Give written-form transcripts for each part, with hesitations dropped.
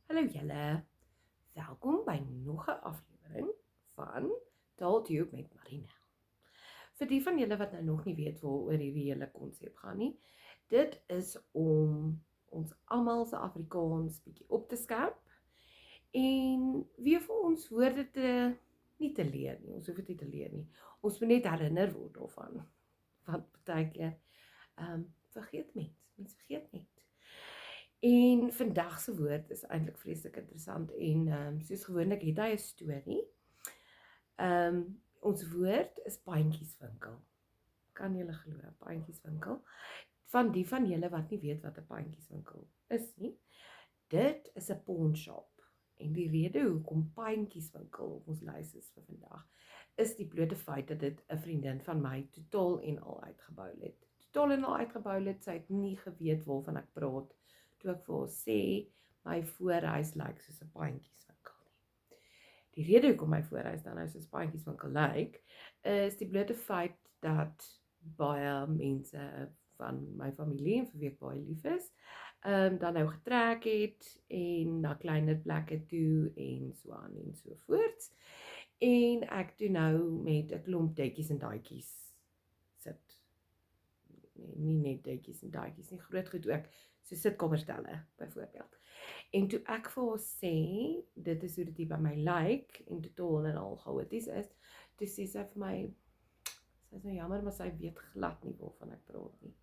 Hallo julle, welkom by nog 'n aflewering van Taaltube met Marina. Vir die van julle wat nou nog nie weet waaroor hierdie hele konsep gaan nie, dit is om ons almal se Afrikaans bietjie op te skerp en weer vir ons woorde nie te leer nie, ons hoef dit nie te leer nie. Ons moet net herinner word daarvan, want baie keer vergeet mens vergeet net. En vandag se woord is eintlik vreeslik interessant en soos gewoonlik het hy 'n storie. Ons woord is pandjieswinkel. Kan julle glo, pandjieswinkel? Van die van julle wat nie weet wat 'n pandjieswinkel is nie, dit is 'n pawnshop. En die rede hoekom pandjieswinkel op ons lys is vir vandag, is die blote feit dat dit 'n vriendin van my totaal en al uitgebou het. Totaal en al uitgebou het, sy het nie geweet waarvan ek praat, toe ek vir haar sê, my voorhuis lyk soos 'n pandjieswinkel nie. Die rede hoekom my voorhuis dan nou soos 'n pandjieswinkel lyk, is die blote feit dat baie mense van my familie, en vir wie ek baie lief is, dan nou getrek het, en na kleiner plekke toe, en so aan en so voorts. En ek toe nou met 'n klomp detjies en daadjies sit. Nie net detjies en daadjies nie, groot goed ook, so sitkamerstelle byvoorbeeld. En toe ek vir haar sê, dit is hoe dit hier by my lyk, en totaal en al chaoties is, toe sê sy vir my, sy is nou jammer, maar sy weet glad nie waarvan ek praat nie.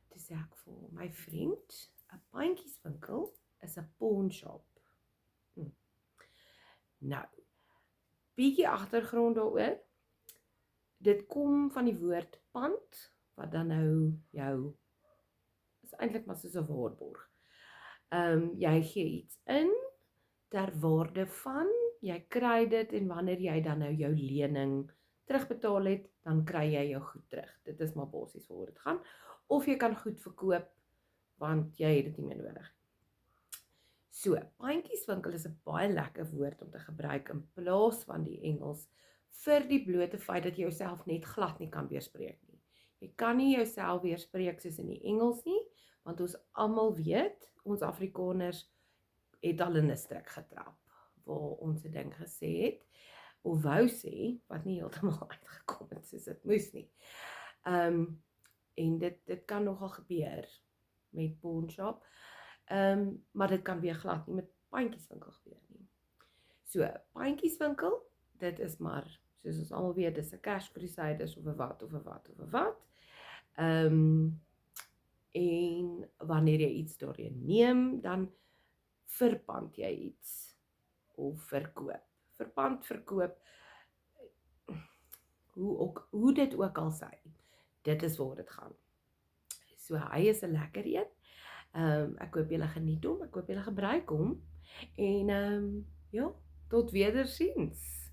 Toe sê ek vir haar, my vriend, 'n pandjieswinkel is 'n pawnshop. Nou, bietjie agtergrond daaroor. Dit kom van die woord pand, wat dan nou jou, is eintlik maar soos 'n waarborg. Jy gee iets in ter waarde van, jy kry dit, en wanneer jy dan nou jou lening terugbetaal het, dan kry jy jou goed terug. Dit is maar basies waaroor dit gaan. Of jy kan goed verkoop, want jy het dit nie meer nodig. So, pandjieswinkel is 'n baie lekker woord om te gebruik in plaas van die Engels, vir die blote feit dat jy jouself net glad nie kan weerspreek nie. Jy kan nie jouself weerspreek soos in die Engels nie, want ons almal weet, ons Afrikaners het al in 'n struik getrap, waar ons 'n ding gesê het, of wou sê, wat nie heeltemal uitgekom het soos dit moes nie. En dit kan nogal gebeur met pawnshop, maar dit kan weer glad nie met pandjieswinkel gebeur nie. So, pandjieswinkel, dit is maar, soos ons almal weet, dis 'n cash crusaders of 'n wat. En wanneer jy iets daarin neem, dan verpand jy iets, of verkoop. Verkoop, hoe dit ook al sê, dit is waar dit gaan. So, hy is 'n lekker een. Ek hoop julle geniet hom, ek hoop julle gebruik hom, en ja, tot wederziens.